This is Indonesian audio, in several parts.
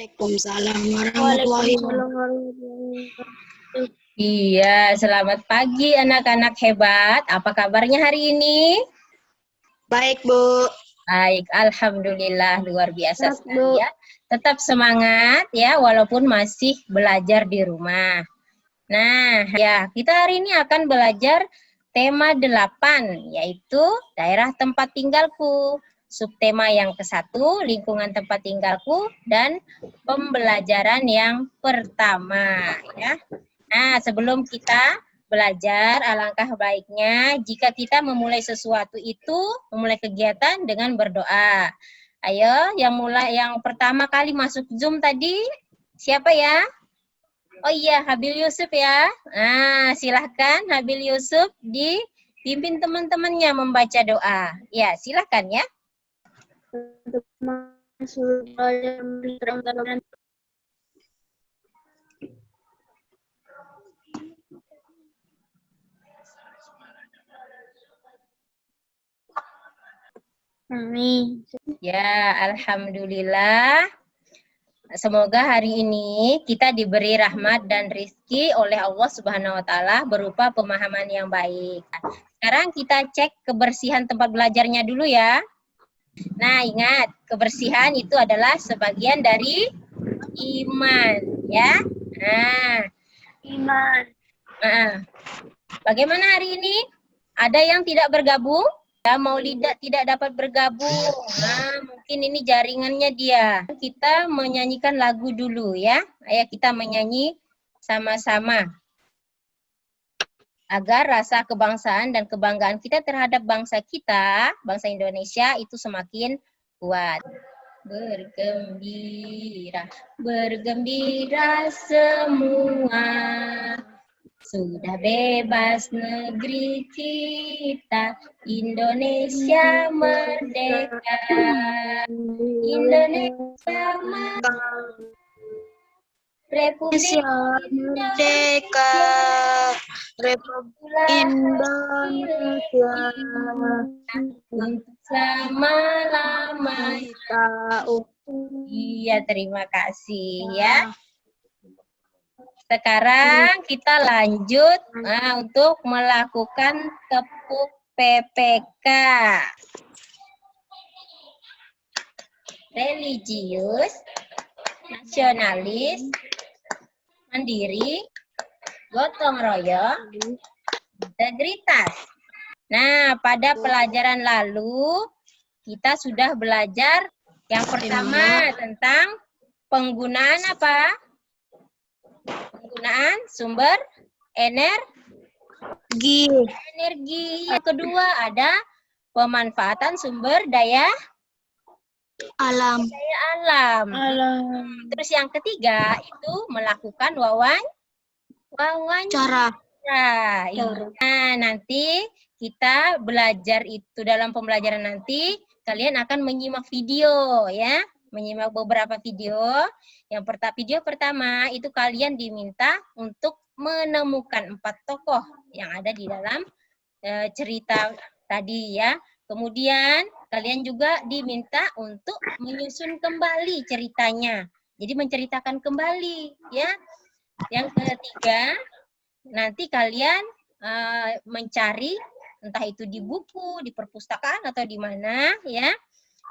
Waalaikumsalam warahmatullahi wabarakatuh. Iya, selamat pagi anak-anak hebat. Apa kabarnya hari ini? Baik, Bu. Baik, alhamdulillah luar biasa sekali ya. Tetap semangat ya, walaupun masih belajar di rumah. Nah, ya kita hari ini akan belajar tema 8, yaitu daerah tempat tinggalku. Subtema yang ke-1, lingkungan tempat tinggalku, dan pembelajaran yang pertama ya. Nah, sebelum kita belajar, alangkah baiknya jika kita memulai sesuatu itu, memulai kegiatan dengan berdoa. Ayo, yang pertama kali masuk Zoom tadi, siapa ya? Oh iya, Habil Yusuf ya. Nah, silahkan Habil Yusuf dipimpin teman-temannya membaca doa. Ya, silahkan ya. Amin. Ya, alhamdulillah. Semoga hari ini kita diberi rahmat dan rizki oleh Allah Subhanahu wa Ta'ala berupa pemahaman yang baik. Sekarang kita cek kebersihan tempat belajarnya dulu ya. Nah, ingat, kebersihan itu adalah sebagian dari iman, ya. Nah, Iman. Bagaimana hari ini? Ada yang tidak bergabung? Ya, Maulidah tidak dapat bergabung. Nah, mungkin ini jaringannya dia. Kita menyanyikan lagu dulu ya. Ayo kita menyanyi sama-sama. Agar rasa kebangsaan dan kebanggaan kita terhadap bangsa kita, bangsa Indonesia itu semakin kuat. Bergembira, bergembira semua. Sudah bebas negeri kita, Indonesia merdeka. Indonesia merdeka. Republik Merdeka, Republik Indonesia, untuk selama-lamanya. Iya, terima kasih ya. Sekarang kita lanjut untuk melakukan tepuk PPK. Religius, nasionalis, mandiri, gotong royong, integritas. Nah, pada pelajaran lalu kita sudah belajar yang pertama tentang penggunaan apa? Penggunaan sumber energi. Yang kedua ada pemanfaatan sumber daya alam. alam. Terus yang ketiga itu melakukan wawancara. Nah, nanti kita belajar itu dalam pembelajaran nanti kalian akan menyimak video ya. Menyimak beberapa video. Video pertama itu kalian diminta untuk menemukan 4 tokoh yang ada di dalam cerita tadi ya. Kemudian kalian juga diminta untuk menyusun kembali ceritanya. Jadi menceritakan kembali ya. Yang ketiga, nanti kalian mencari entah itu di buku, di perpustakaan atau di mana ya.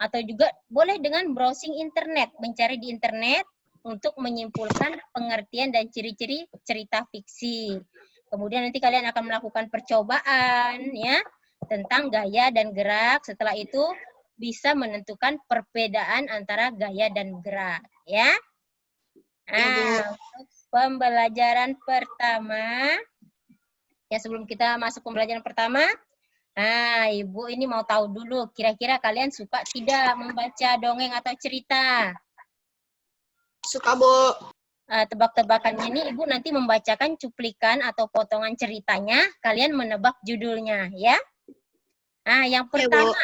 Atau juga boleh dengan browsing internet, mencari di internet untuk menyimpulkan pengertian dan ciri-ciri cerita fiksi. Kemudian nanti kalian akan melakukan percobaan ya tentang gaya dan gerak. Setelah itu bisa menentukan perbedaan antara gaya dan gerak ya. Nah, untuk pembelajaran pertama ya, sebelum kita masuk pembelajaran pertama, nah, Ibu ini mau tahu dulu, kira-kira kalian suka tidak membaca dongeng atau cerita? Suka, Bu. Tebak-tebakannya ini Ibu nanti membacakan cuplikan atau potongan ceritanya, kalian menebak judulnya, ya. Nah, yang pertama,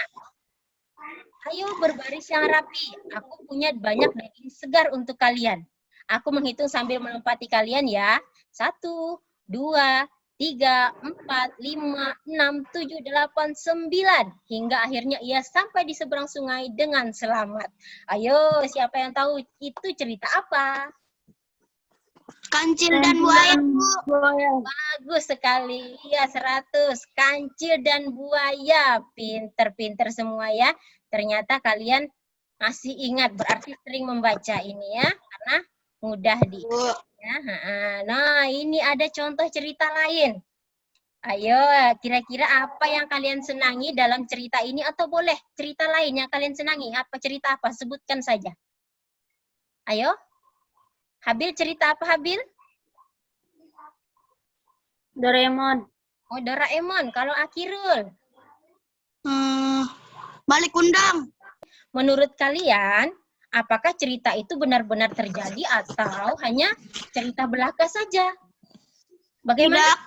ayo berbaris yang rapi. Aku punya banyak daging segar untuk kalian. Aku menghitung sambil melempati kalian ya. 1, 2, 3, 4, 5, 6, 7, 8, 9. Hingga akhirnya ia sampai di seberang sungai dengan selamat. Ayo, siapa yang tahu itu cerita apa? Kancil dan buaya, Bu. Bagus sekali. Ya, 100. Kancil dan buaya. Pinter-pinter semua ya. Ternyata kalian masih ingat, berarti sering membaca ini ya. Karena mudah diingat. Ya. Nah, ini ada contoh cerita lain. Ayo, kira-kira apa yang kalian senangi dalam cerita ini? Atau boleh cerita lain yang kalian senangi? Apa cerita apa? Sebutkan saja. Ayo. Habil cerita apa, Habil? Doraemon. Oh, Doraemon. Kalau Akirul? Balik undang. Menurut kalian, apakah cerita itu benar-benar terjadi atau hanya cerita belaka saja? Bagaimana? Tidak.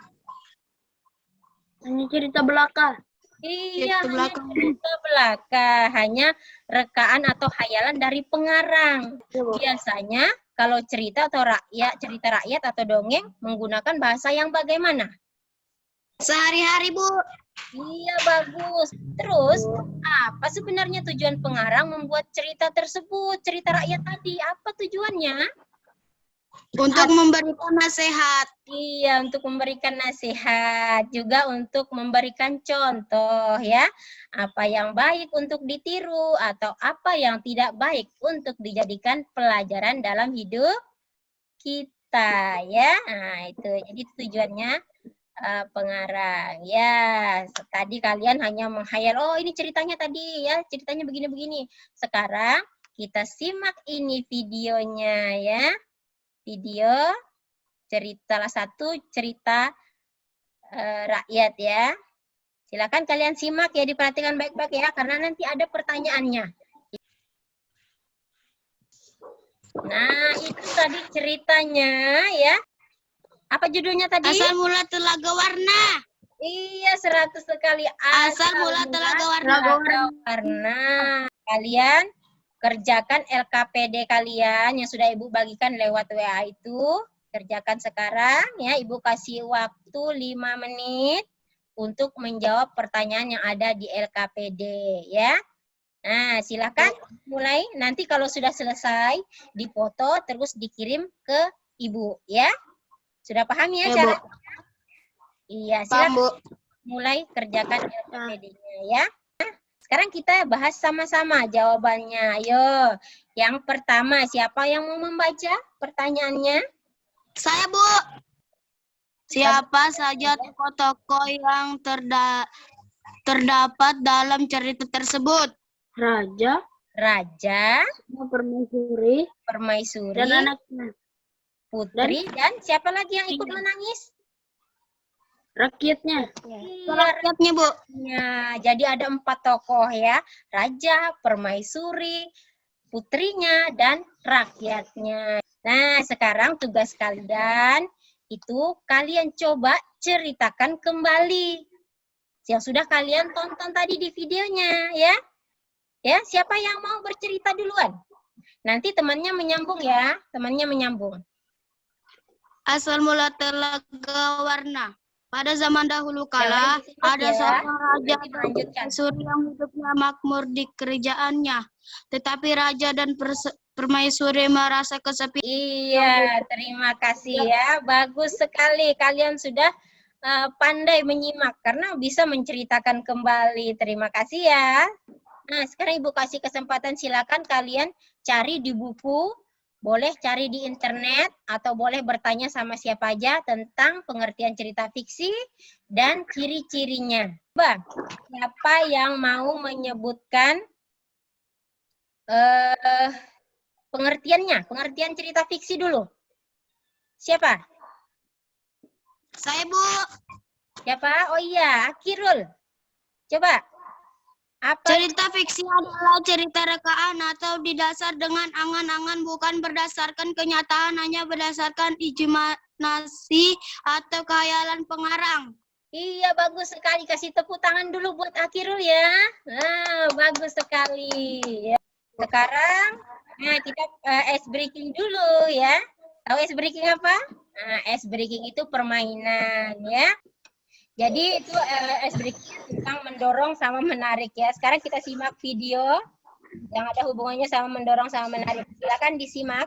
Hanya cerita belaka. Iya, Cerita hanya belaka. cerita belaka. Hanya rekaan atau hayalan dari pengarang. Biasanya kalau cerita rakyat atau dongeng menggunakan bahasa yang bagaimana? Sehari-hari, Bu. Iya, bagus. Terus, apa sebenarnya tujuan pengarang membuat cerita tersebut? Cerita rakyat tadi, apa tujuannya? Untuk memberikan nasihat. Iya, untuk memberikan nasihat. Juga untuk memberikan contoh ya. Apa yang baik untuk ditiru atau apa yang tidak baik untuk dijadikan pelajaran dalam hidup kita ya. Nah, itu. Jadi tujuannya pengarang. Ya, tadi kalian hanya menghayal, oh ini ceritanya tadi ya, ceritanya begini-begini. Sekarang kita simak ini videonya ya. Video salah satu cerita rakyat ya. Silakan kalian simak ya, diperhatikan baik-baik ya, karena nanti ada pertanyaannya. Nah, itu tadi ceritanya ya. Apa judulnya tadi? Asal mula Telaga Warna. Iya, 100 sekali. Asal mula Telaga Warna. Warna. Kalian kerjakan LKPD kalian yang sudah Ibu bagikan lewat WA itu. Kerjakan sekarang ya. Ibu kasih waktu 5 menit untuk menjawab pertanyaan yang ada di LKPD ya. Nah, silakan mulai. Nanti kalau sudah selesai, dipoto terus dikirim ke Ibu ya. Sudah paham ya cara? Iya, silakan Bu. mulai kerjakan LKPD-nya ya. Sekarang kita bahas sama-sama jawabannya. Ayo, yang pertama siapa yang mau membaca pertanyaannya? Saya, Bu. Siapa saja tokoh-tokoh yang terdapat dalam cerita tersebut? Raja. Permaisuri. Permaisuri. Dan anaknya. Putri dan siapa lagi yang ikut menangis? Rakyatnya. Iya, Rakyatnya, Bu. rakyatnya. Jadi ada 4 tokoh ya. Raja, permaisuri, putrinya, dan rakyatnya. Nah, sekarang tugas kalian itu kalian coba ceritakan kembali yang sudah kalian tonton tadi di videonya ya. Ya, siapa yang mau bercerita duluan? Nanti temannya menyambung ya, temannya menyambung. Asal mula Telaga Warna. Pada zaman dahulu kala, Jangan disimak ada ya. seorang raja Nanti melanjutkan. permaisuri yang hidupnya makmur di kerajaannya. Tetapi raja dan permaisuri merasa kesepian. Iya, terima kasih ya. Bagus sekali. Kalian sudah pandai menyimak karena bisa menceritakan kembali. Terima kasih ya. Nah, sekarang Ibu kasih kesempatan, silakan kalian cari di buku, boleh cari di internet, atau boleh bertanya sama siapa aja tentang pengertian cerita fiksi dan ciri-cirinya. Coba, siapa yang mau menyebutkan pengertiannya, pengertian cerita fiksi dulu? Siapa? Saya, Bu. Siapa? Oh iya, Akirul. Coba. Apa? Cerita fiksi adalah cerita rekaan atau didasar dengan angan-angan, bukan berdasarkan kenyataan, hanya berdasarkan imajinasi atau khayalan pengarang. Iya, bagus sekali. Kasih tepuk tangan dulu buat Akirul ya. Nah, bagus sekali. Ya. Sekarang, nah kita ice breaking dulu ya. Tahu ice breaking apa? Nah, ice breaking itu permainan ya. Jadi itu ice breaking tentang mendorong sama menarik ya. Sekarang kita simak video yang ada hubungannya sama mendorong sama menarik. Silakan disimak.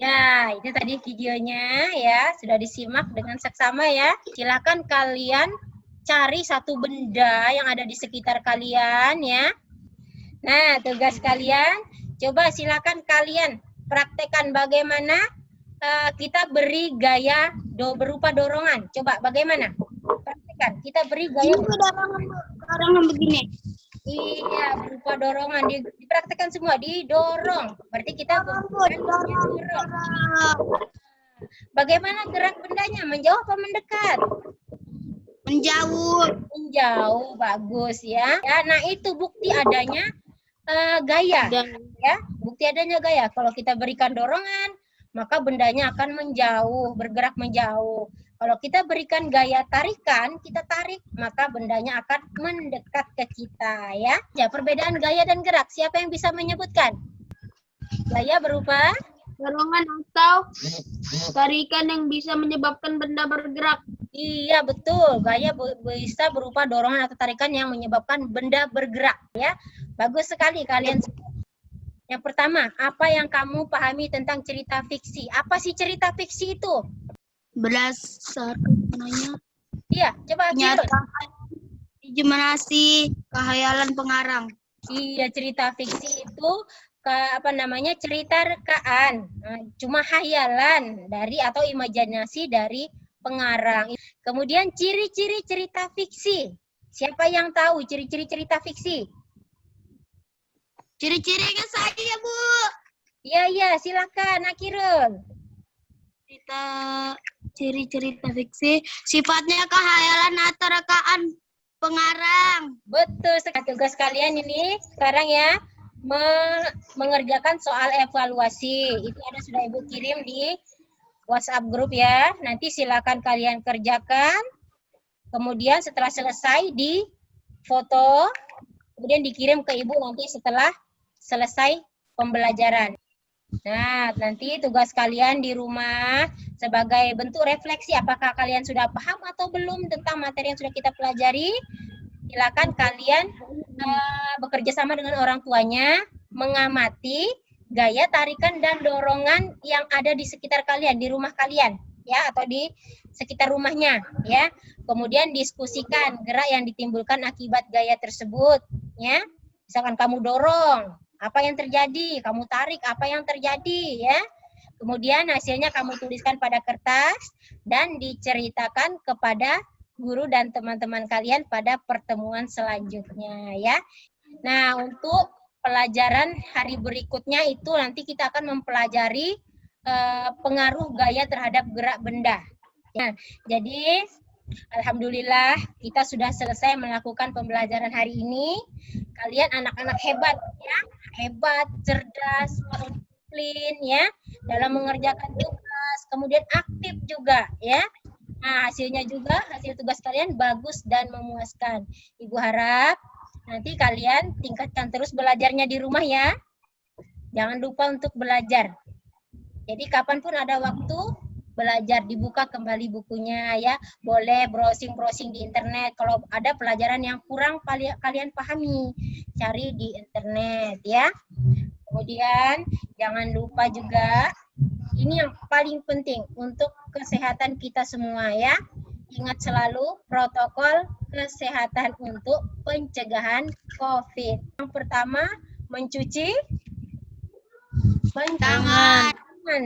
Ya, itu tadi videonya ya, sudah disimak dengan seksama ya. Silakan kalian cari satu benda yang ada di sekitar kalian ya. Nah, tugas kalian, coba silakan kalian praktekkan bagaimana kita beri gaya berupa dorongan. Coba bagaimana? Praktekkan. Kita beri gaya Dorongan begini. iya, berupa dorongan. Dipraktekkan semua, didorong. Berarti kita dorong. Bagaimana gerak bendanya? Menjauh apa mendekat? Menjauh. Menjauh, bagus ya. Ya, nah itu bukti adanya gaya. Ya, bukti adanya gaya. Kalau kita berikan dorongan, maka bendanya akan menjauh, bergerak menjauh. Kalau kita berikan gaya tarikan, kita tarik, maka bendanya akan mendekat ke kita ya. Ya, perbedaan gaya dan gerak, siapa yang bisa menyebutkan? Gaya berupa Dorongan atau tarikan yang bisa menyebabkan benda bergerak. iya betul, gaya bisa berupa dorongan atau tarikan yang menyebabkan benda bergerak ya. Bagus sekali kalian. Yang pertama, apa yang kamu pahami tentang cerita fiksi? Apa sih cerita fiksi itu? Berdasarkan namanya. Iya, coba Kirul. Imajinasi, khayalan pengarang. Iya, cerita fiksi itu cerita rekaan, cuma hayalan dari atau imajinasi dari pengarang. Kemudian ciri-ciri cerita fiksi. Siapa yang tahu ciri-ciri cerita fiksi? Ciri-cirinya saya, Bu. Iya, silakan Akirul. Ciri-cerita fiksi, sifatnya khayalan atau rekaan pengarang. Betul sekali. Tugas kalian ini sekarang ya, mengerjakan soal evaluasi. Itu sudah Ibu kirim di WhatsApp grup ya. Nanti silakan kalian kerjakan. Kemudian setelah selesai di foto, kemudian dikirim ke Ibu nanti setelah selesai pembelajaran. Nah, nanti tugas kalian di rumah sebagai bentuk refleksi apakah kalian sudah paham atau belum tentang materi yang sudah kita pelajari. Silakan kalian bekerja sama dengan orang tuanya, mengamati gaya tarikan dan dorongan yang ada di sekitar kalian, di rumah kalian, ya, atau di sekitar rumahnya, ya. Kemudian diskusikan gerak yang ditimbulkan akibat gaya tersebut, ya. Misalkan kamu dorong, apa yang terjadi? Kamu tarik, apa yang terjadi, ya. Kemudian hasilnya kamu tuliskan pada kertas dan diceritakan kepada guru dan teman-teman kalian pada pertemuan selanjutnya ya. Nah, untuk pelajaran hari berikutnya itu nanti kita akan mempelajari pengaruh gaya terhadap gerak benda. Ya, jadi alhamdulillah kita sudah selesai melakukan pembelajaran hari ini. Kalian anak-anak hebat ya, hebat, cerdas, disiplin ya dalam mengerjakan tugas, kemudian aktif juga ya. Nah, hasilnya juga, hasil tugas kalian bagus dan memuaskan. Ibu harap nanti kalian tingkatkan terus belajarnya di rumah ya. Jangan lupa untuk belajar. Jadi kapanpun ada waktu, belajar, dibuka kembali bukunya ya. Boleh browsing-browsing di internet. Kalau ada pelajaran yang kurang kalian pahami, cari di internet ya. Kemudian jangan lupa juga, ini yang paling penting untuk kesehatan kita semua ya. Ingat selalu protokol kesehatan untuk pencegahan COVID. Yang pertama, mencuci tangan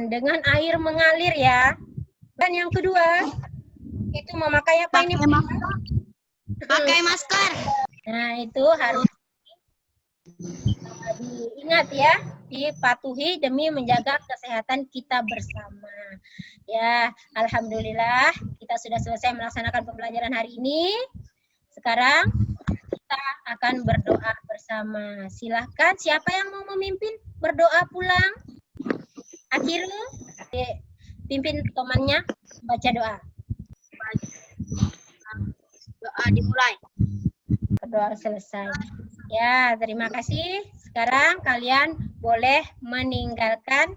dengan air mengalir ya. Dan yang kedua, itu memakai apa ini? Pakai masker. Nah, itu harus diingat ya, dipatuhi demi menjaga kesehatan kita bersama. Ya, alhamdulillah kita sudah selesai melaksanakan pembelajaran hari ini. Sekarang kita akan berdoa bersama. Silahkan siapa yang mau memimpin berdoa pulang? Akhirnya pimpin temannya baca doa. Doa dimulai. doa selesai. Ya, terima kasih. Sekarang kalian boleh meninggalkan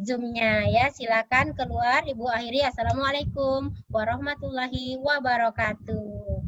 Zoom-nya ya. Silakan keluar. Ibu akhiri. Assalamualaikum warahmatullahi wabarakatuh.